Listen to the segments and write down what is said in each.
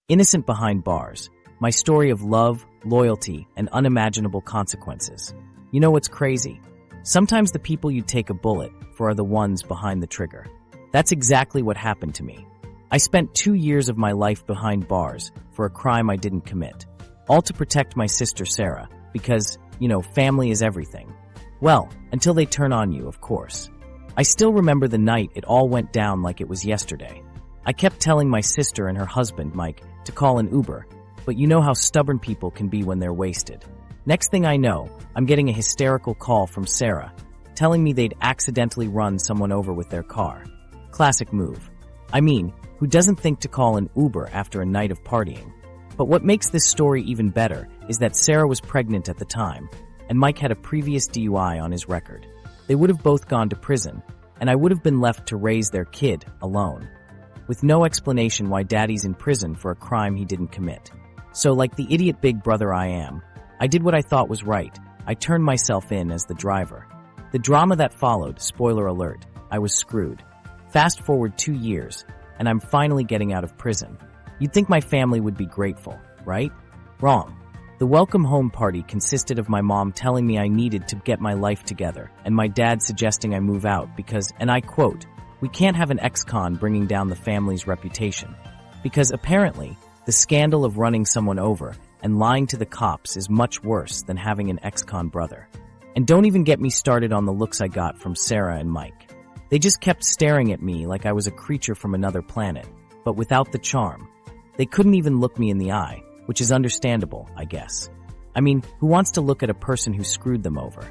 Innocent behind bars. My story of love, loyalty, and unimaginable consequences. You know what's crazy? Sometimes the people you take a bullet for are the ones behind the trigger. That's exactly what happened to me. I spent 2 years of my life behind bars for a crime I didn't commit. All to protect my sister Sarah, because, family is everything. Well, until they turn on you, of course. I still remember the night it all went down like it was yesterday. I kept telling my sister and her husband, Mike, to call an Uber, but you know how stubborn people can be when they're wasted. Next thing I know, I'm getting a hysterical call from Sarah, telling me they'd accidentally run someone over with their car. Classic move. I mean, who doesn't think to call an Uber after a night of partying? But what makes this story even better is that Sarah was pregnant at the time, and Mike had a previous DUI on his record. They would have both gone to prison, and I would have been left to raise their kid alone, with no explanation why daddy's in prison for a crime he didn't commit. So like the idiot big brother I am, I did what I thought was right. I turned myself in as the driver. The drama that followed, spoiler alert, I was screwed. Fast forward 2 years, and I'm finally getting out of prison. You'd think my family would be grateful, right? Wrong. The welcome home party consisted of my mom telling me I needed to get my life together, and my dad suggesting I move out because, and I quote, "We can't have an ex-con bringing down the family's reputation." Because apparently, the scandal of running someone over and lying to the cops is much worse than having an ex-con brother. And don't even get me started on the looks I got from Sarah and Mike. They just kept staring at me like I was a creature from another planet, but without the charm. They couldn't even look me in the eye, which is understandable, I guess. I mean, who wants to look at a person who screwed them over?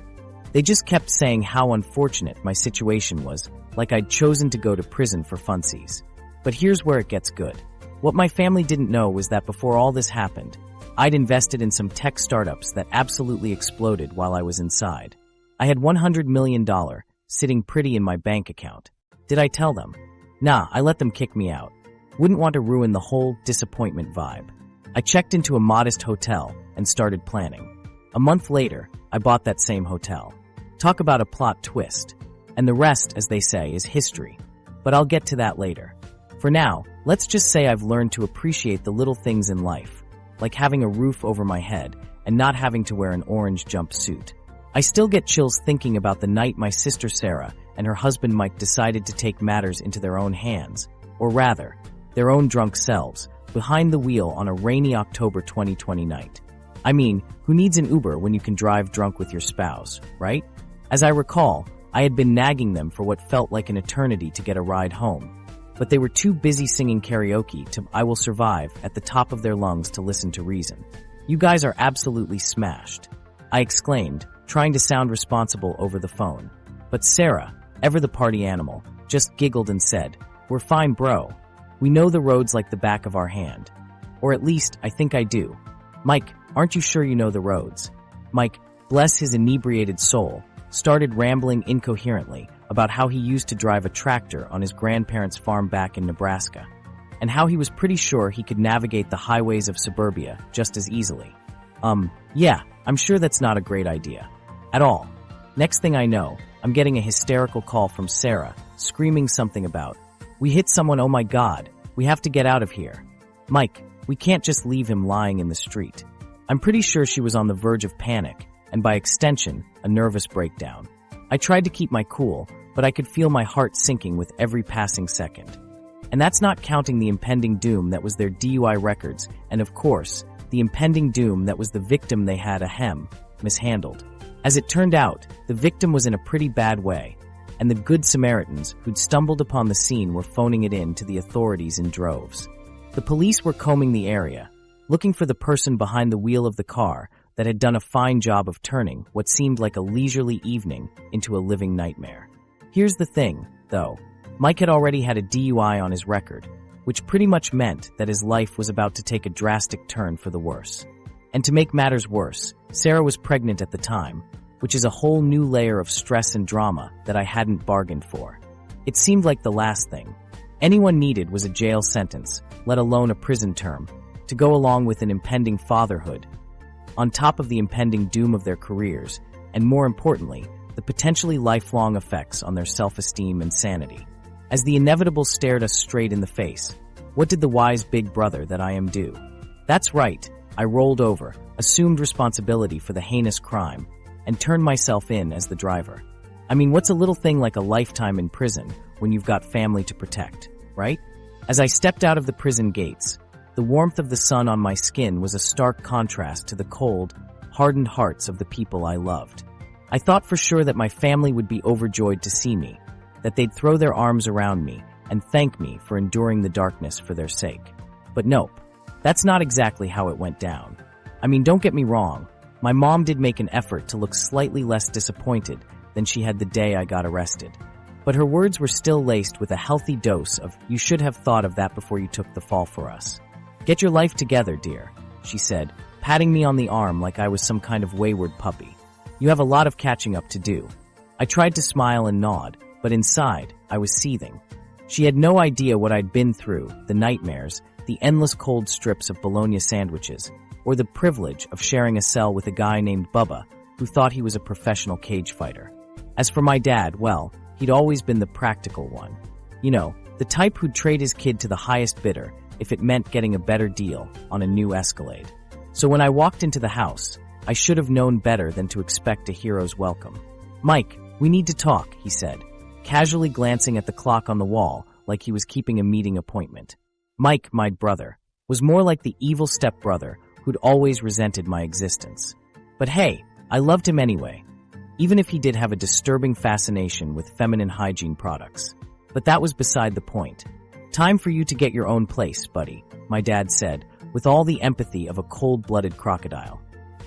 They just kept saying how unfortunate my situation was, like I'd chosen to go to prison for funsies. But here's where it gets good. What my family didn't know was that before all this happened, I'd invested in some tech startups that absolutely exploded while I was inside. I had $100 million sitting pretty in my bank account. Did I tell them? Nah, I let them kick me out. Wouldn't want to ruin the whole disappointment vibe. I checked into a modest hotel and started planning. A month later, I bought that same hotel. Talk about a plot twist. And the rest, as they say, is history. But I'll get to that later. For now, let's just say I've learned to appreciate the little things in life, like having a roof over my head and not having to wear an orange jumpsuit. I still get chills thinking about the night my sister Sarah and her husband Mike decided to take matters into their own hands, or rather, their own drunk selves, behind the wheel on a rainy October 2020 night. I mean, who needs an Uber when you can drive drunk with your spouse, right? As I recall, I had been nagging them for what felt like an eternity to get a ride home, but they were too busy singing karaoke to "I Will Survive" at the top of their lungs to listen to reason. "You guys are absolutely smashed," I exclaimed, trying to sound responsible over the phone. But Sarah, ever the party animal, just giggled and said, "We're fine, bro. We know the roads like the back of our hand. Or at least, I think I do. Mike, aren't you sure you know the roads?" Mike, bless his inebriated soul, started rambling incoherently about how he used to drive a tractor on his grandparents' farm back in Nebraska, and how he was pretty sure he could navigate the highways of suburbia just as easily. Yeah, I'm sure that's not a great idea. At all. Next thing I know, I'm getting a hysterical call from Sarah, screaming something about, "We hit someone, oh my god, we have to get out of here. Mike, we can't just leave him lying in the street." I'm pretty sure she was on the verge of panic, and by extension, a nervous breakdown. I tried to keep my cool, but I could feel my heart sinking with every passing second. And that's not counting the impending doom that was their DUI records, and of course, the impending doom that was the victim they had mishandled. As it turned out, the victim was in a pretty bad way, and the good Samaritans who'd stumbled upon the scene were phoning it in to the authorities in droves. The police were combing the area, looking for the person behind the wheel of the car that had done a fine job of turning what seemed like a leisurely evening into a living nightmare. Here's the thing, though. Mike had already had a DUI on his record, which pretty much meant that his life was about to take a drastic turn for the worse. And to make matters worse, Sarah was pregnant at the time, which is a whole new layer of stress and drama that I hadn't bargained for. It seemed like the last thing anyone needed was a jail sentence, let alone a prison term, to go along with an impending fatherhood, on top of the impending doom of their careers, and more importantly, the potentially lifelong effects on their self-esteem and sanity. As the inevitable stared us straight in the face, What did the wise big brother that I am do? That's right, I rolled over, assumed responsibility for the heinous crime, and turned myself in as the driver. I mean, what's a little thing like a lifetime in prison when you've got family to protect, right? As I stepped out of the prison gates, the warmth of the sun on my skin was a stark contrast to the cold, hardened hearts of the people I loved. I thought for sure that my family would be overjoyed to see me, that they'd throw their arms around me and thank me for enduring the darkness for their sake. But nope, that's not exactly how it went down. I mean, don't get me wrong, my mom did make an effort to look slightly less disappointed than she had the day I got arrested. But her words were still laced with a healthy dose of, "You should have thought of that before you took the fall for us. Get your life together, dear," she said, patting me on the arm like I was some kind of wayward puppy. "You have a lot of catching up to do." I tried to smile and nod, but inside, I was seething. She had no idea what I'd been through, the nightmares, the endless cold strips of bologna sandwiches, or the privilege of sharing a cell with a guy named Bubba who thought he was a professional cage fighter. As for my dad, well, he'd always been the practical one. You know, the type who'd trade his kid to the highest bidder if it meant getting a better deal on a new Escalade. So when I walked into the house, I should have known better than to expect a hero's welcome. "Mike, we need to talk," he said, casually glancing at the clock on the wall like he was keeping a meeting appointment. Mike, my brother, was more like the evil stepbrother who'd always resented my existence. But hey, I loved him anyway, even if he did have a disturbing fascination with feminine hygiene products. But that was beside the point. "Time for you to get your own place, buddy," my dad said, with all the empathy of a cold-blooded crocodile.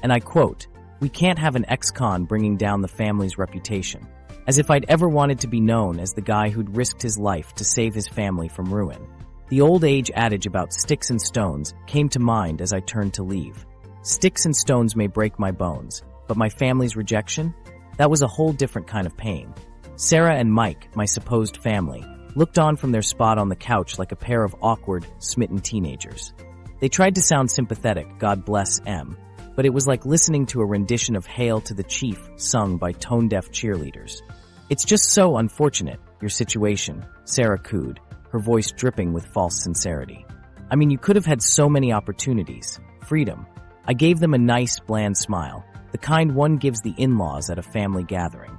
And I quote, "We can't have an ex-con bringing down the family's reputation." As if I'd ever wanted to be known as the guy who'd risked his life to save his family from ruin. The old age adage about sticks and stones came to mind as I turned to leave. Sticks and stones may break my bones, but my family's rejection? That was a whole different kind of pain. Sarah and Mike, my supposed family, looked on from their spot on the couch like a pair of awkward, smitten teenagers. They tried to sound sympathetic, God bless M, but it was like listening to a rendition of Hail to the Chief sung by tone-deaf cheerleaders. "It's just so unfortunate, your situation," Sarah cooed, her voice dripping with false sincerity. "I mean, you could have had so many opportunities. Freedom." I gave them a nice, bland smile, the kind one gives the in-laws at a family gathering.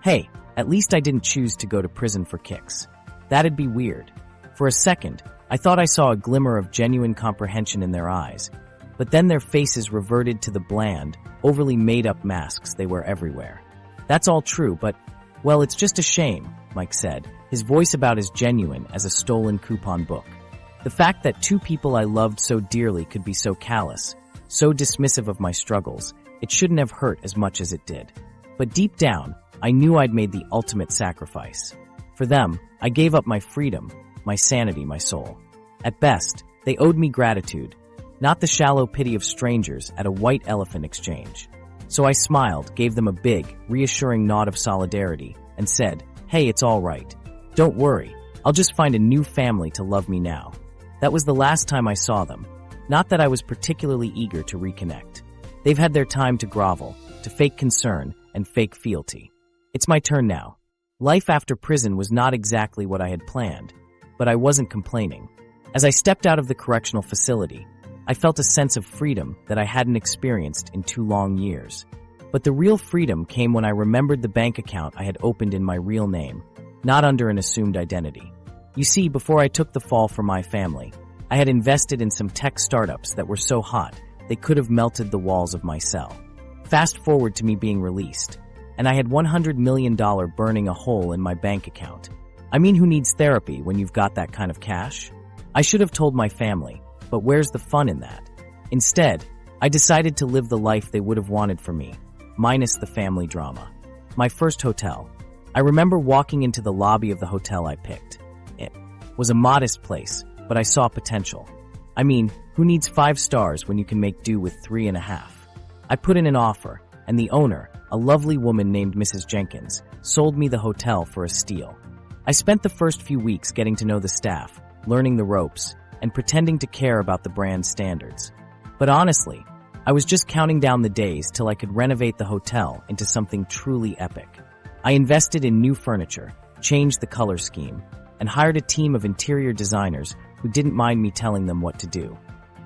Hey, at least I didn't choose to go to prison for kicks. That'd be weird. For a second, I thought I saw a glimmer of genuine comprehension in their eyes, but then their faces reverted to the bland, overly made-up masks they wear everywhere. "That's all true, but, well, it's just a shame," Mike said, his voice about as genuine as a stolen coupon book. "The fact that two people I loved so dearly could be so callous, so dismissive of my struggles, it shouldn't have hurt as much as it did. But deep down, I knew I'd made the ultimate sacrifice. For them, I gave up my freedom, my sanity, my soul. At best, they owed me gratitude, not the shallow pity of strangers at a white elephant exchange. So I smiled, gave them a big, reassuring nod of solidarity, and said, "Hey, it's all right. Don't worry, I'll just find a new family to love me now." That was the last time I saw them. Not that I was particularly eager to reconnect. They've had their time to grovel, to fake concern, and fake fealty. It's my turn now. Life after prison was not exactly what I had planned, but I wasn't complaining. As I stepped out of the correctional facility, I felt a sense of freedom that I hadn't experienced in 2 long years. But the real freedom came when I remembered the bank account I had opened in my real name, not under an assumed identity. You see, before I took the fall for my family, I had invested in some tech startups that were so hot they could have melted the walls of my cell. Fast forward to me being released, and I had $100 million burning a hole in my bank account. I mean, who needs therapy when you've got that kind of cash? I should have told my family, but where's the fun in that? Instead, I decided to live the life they would have wanted for me, minus the family drama. My first hotel. I remember walking into the lobby of the hotel I picked. It was a modest place, but I saw potential. I mean, who needs 5 stars when you can make do with 3.5? I put in an offer, and the owner, a lovely woman named Mrs. Jenkins, sold me the hotel for a steal. I spent the first few weeks getting to know the staff, learning the ropes, and pretending to care about the brand's standards. But honestly, I was just counting down the days till I could renovate the hotel into something truly epic. I invested in new furniture, changed the color scheme, and hired a team of interior designers who didn't mind me telling them what to do.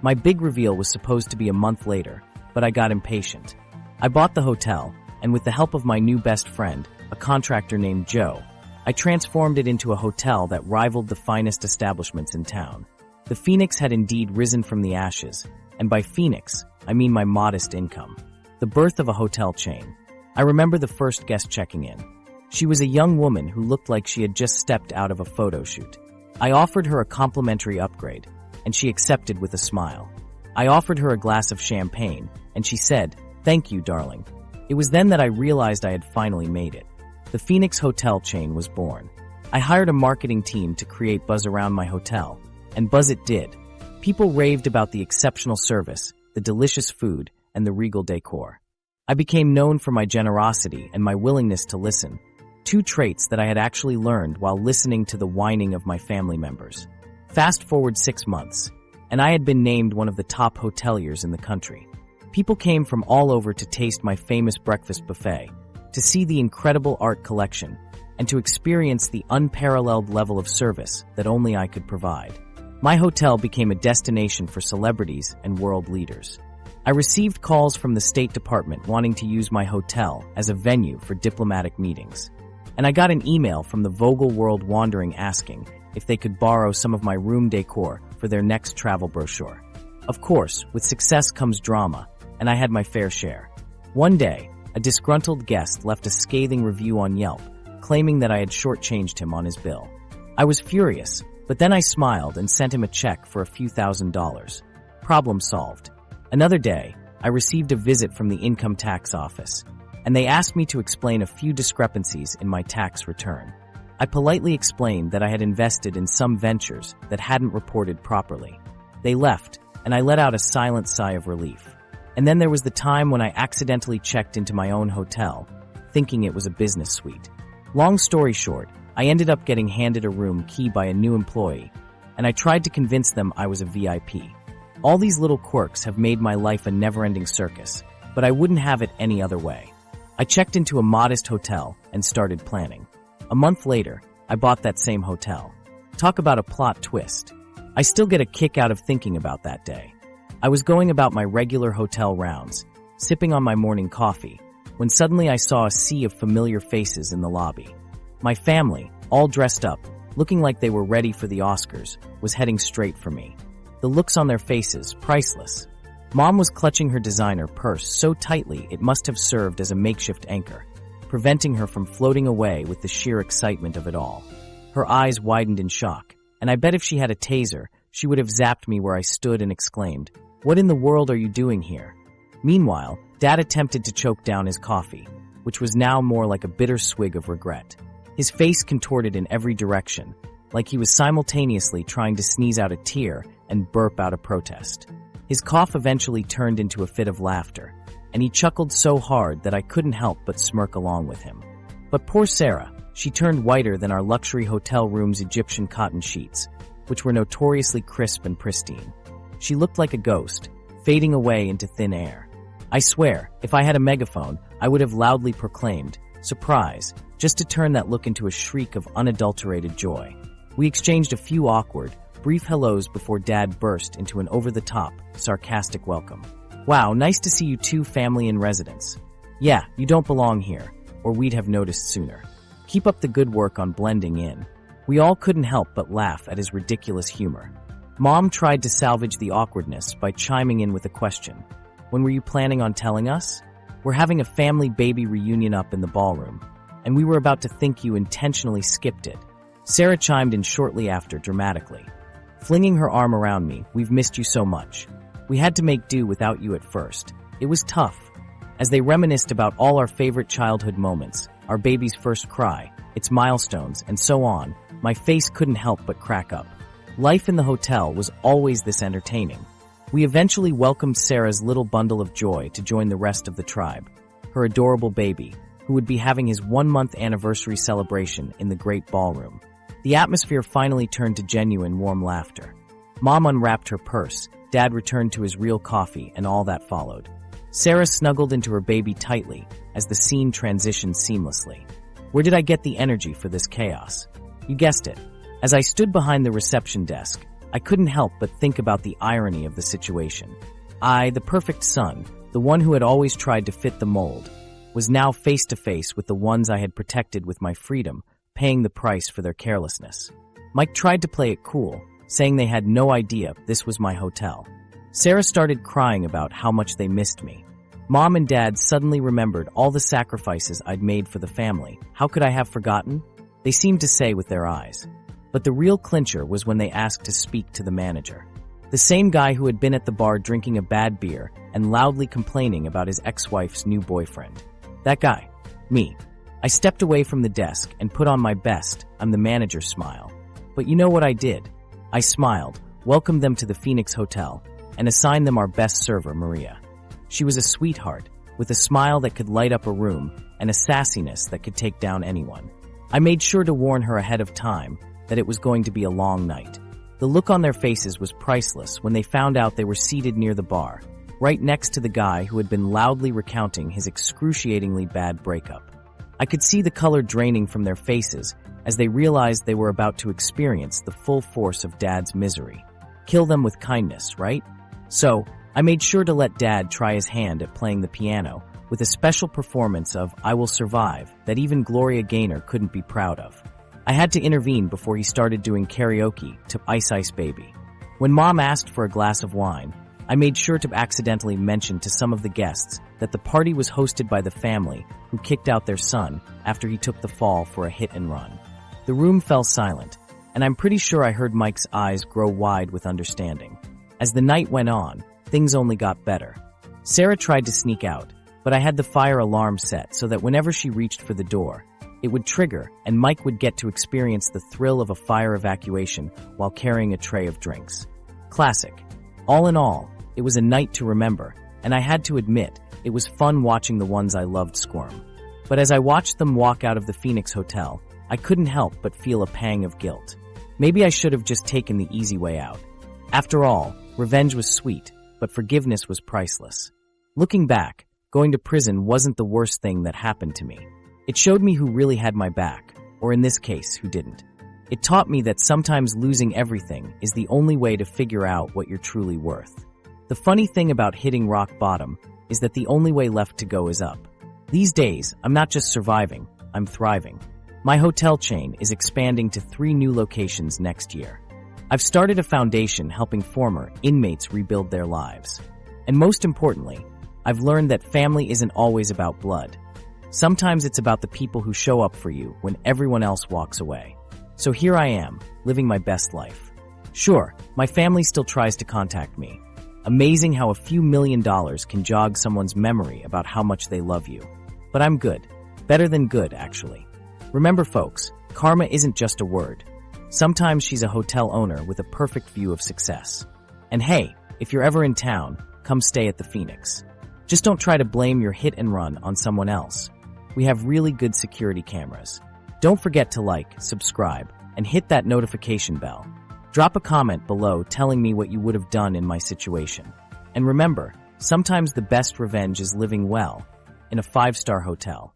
My big reveal was supposed to be a month later, but I got impatient. I bought the hotel, and with the help of my new best friend, a contractor named Joe, I transformed it into a hotel that rivaled the finest establishments in town. The phoenix had indeed risen from the ashes, and by phoenix, I mean my modest income. The birth of a hotel chain. I remember the first guest checking in. She was a young woman who looked like she had just stepped out of a photo shoot. I offered her a complimentary upgrade, and she accepted with a smile. I offered her a glass of champagne, and she said, "Thank you, darling." It was then that I realized I had finally made it. The Phoenix Hotel chain was born. I hired a marketing team to create buzz around my hotel, and buzz it did. People raved about the exceptional service, the delicious food, and the regal decor. I became known for my generosity and my willingness to listen, two traits that I had actually learned while listening to the whining of my family members. Fast forward 6 months, and I had been named one of the top hoteliers in the country. People came from all over to taste my famous breakfast buffet, to see the incredible art collection, and to experience the unparalleled level of service that only I could provide. My hotel became a destination for celebrities and world leaders. I received calls from the State Department wanting to use my hotel as a venue for diplomatic meetings. And I got an email from the Vogel World Wandering asking if they could borrow some of my room decor for their next travel brochure. Of course, with success comes drama, and I had my fair share. One day, a disgruntled guest left a scathing review on Yelp, claiming that I had shortchanged him on his bill. I was furious, but then I smiled and sent him a check for a few $1,000s. Problem solved. Another day, I received a visit from the income tax office, and they asked me to explain a few discrepancies in my tax return. I politely explained that I had invested in some ventures that hadn't reported properly. They left, and I let out a silent sigh of relief. And then there was the time when I accidentally checked into my own hotel, thinking it was a business suite. Long story short, I ended up getting handed a room key by a new employee, and I tried to convince them I was a VIP. All these little quirks have made my life a never-ending circus, but I wouldn't have it any other way. I checked into a modest hotel and started planning. A month later, I bought that same hotel. Talk about a plot twist. I still get a kick out of thinking about that day. I was going about my regular hotel rounds, sipping on my morning coffee, when suddenly I saw a sea of familiar faces in the lobby. My family, all dressed up, looking like they were ready for the Oscars, was heading straight for me. The looks on their faces, priceless. Mom was clutching her designer purse so tightly it must have served as a makeshift anchor, preventing her from floating away with the sheer excitement of it all. Her eyes widened in shock, and I bet if she had a taser, she would have zapped me where I stood and exclaimed, "What in the world are you doing here?" Meanwhile, Dad attempted to choke down his coffee, which was now more like a bitter swig of regret. His face contorted in every direction, like he was simultaneously trying to sneeze out a tear and burp out a protest. His cough eventually turned into a fit of laughter, and he chuckled so hard that I couldn't help but smirk along with him. But poor Sarah, she turned whiter than our luxury hotel room's Egyptian cotton sheets, which were notoriously crisp and pristine. She looked like a ghost, fading away into thin air. I swear, if I had a megaphone, I would have loudly proclaimed, "Surprise," just to turn that look into a shriek of unadulterated joy. We exchanged a few awkward, brief hellos before Dad burst into an over-the-top, sarcastic welcome. "Wow, nice to see you two, family in residence. Yeah, you don't belong here, or we'd have noticed sooner. Keep up the good work on blending in." We all couldn't help but laugh at his ridiculous humor. Mom tried to salvage the awkwardness by chiming in with a question. "When were you planning on telling us? We're having a family baby reunion up in the ballroom, and we were about to think you intentionally skipped it." Sarah chimed in shortly after, dramatically. Flinging her arm around me, "We've missed you so much. We had to make do without you at first. It was tough." As they reminisced about all our favorite childhood moments, our baby's first cry, its milestones, and so on, my face couldn't help but crack up. Life in the hotel was always this entertaining. We eventually welcomed Sarah's little bundle of joy to join the rest of the tribe, her adorable baby, who would be having his 1-month anniversary celebration in the great ballroom. The atmosphere finally turned to genuine warm laughter. Mom unwrapped her purse, Dad returned to his real coffee, and all that followed. Sarah snuggled into her baby tightly as the scene transitioned seamlessly. Where did I get the energy for this chaos? You guessed it. As I stood behind the reception desk, I couldn't help but think about the irony of the situation. I, the perfect son, the one who had always tried to fit the mold, was now face to face with the ones I had protected with my freedom, paying the price for their carelessness. Mike tried to play it cool, saying they had no idea this was my hotel. Sarah started crying about how much they missed me. Mom and Dad suddenly remembered all the sacrifices I'd made for the family. How could I have forgotten? They seemed to say with their eyes. But the real clincher was when they asked to speak to the manager. The same guy who had been at the bar drinking a bad beer and loudly complaining about his ex-wife's new boyfriend. That guy. Me. I stepped away from the desk and put on my best, I'm the manager smile. But you know what I did? I smiled, welcomed them to the Phoenix Hotel, and assigned them our best server, Maria. She was a sweetheart, with a smile that could light up a room and a sassiness that could take down anyone. I made sure to warn her ahead of time that it was going to be a long night. The look on their faces was priceless when they found out they were seated near the bar, right next to the guy who had been loudly recounting his excruciatingly bad breakup. I could see the color draining from their faces as they realized they were about to experience the full force of Dad's misery. Kill them with kindness, right? So, I made sure to let Dad try his hand at playing the piano with a special performance of I Will Survive that even Gloria Gaynor couldn't be proud of. I had to intervene before he started doing karaoke to Ice Ice Baby. When Mom asked for a glass of wine, I made sure to accidentally mention to some of the guests that the party was hosted by the family who kicked out their son after he took the fall for a hit and run. The room fell silent, and I'm pretty sure I heard Mike's eyes grow wide with understanding. As the night went on, things only got better. Sarah tried to sneak out, but I had the fire alarm set so that whenever she reached for the door, it would trigger and Mike would get to experience the thrill of a fire evacuation while carrying a tray of drinks. Classic. All in all, it was a night to remember, and I had to admit, it was fun watching the ones I loved squirm. But as I watched them walk out of the Phoenix Hotel, I couldn't help but feel a pang of guilt. Maybe I should have just taken the easy way out. After all, revenge was sweet, but forgiveness was priceless. Looking back, going to prison wasn't the worst thing that happened to me. It showed me who really had my back, or in this case, who didn't. It taught me that sometimes losing everything is the only way to figure out what you're truly worth. The funny thing about hitting rock bottom is that the only way left to go is up. These days, I'm not just surviving, I'm thriving. My hotel chain is expanding to 3 new locations next year. I've started a foundation helping former inmates rebuild their lives. And most importantly, I've learned that family isn't always about blood. Sometimes it's about the people who show up for you when everyone else walks away. So here I am, living my best life. Sure, my family still tries to contact me. Amazing how a few $1 million can jog someone's memory about how much they love you. But I'm good. Better than good, actually. Remember, folks, karma isn't just a word. Sometimes she's a hotel owner with a perfect view of success. And hey, if you're ever in town, come stay at the Phoenix. Just don't try to blame your hit and run on someone else. We have really good security cameras. Don't forget to like, subscribe, and hit that notification bell. Drop a comment below telling me what you would have done in my situation. And remember, sometimes the best revenge is living well in a 5-star hotel.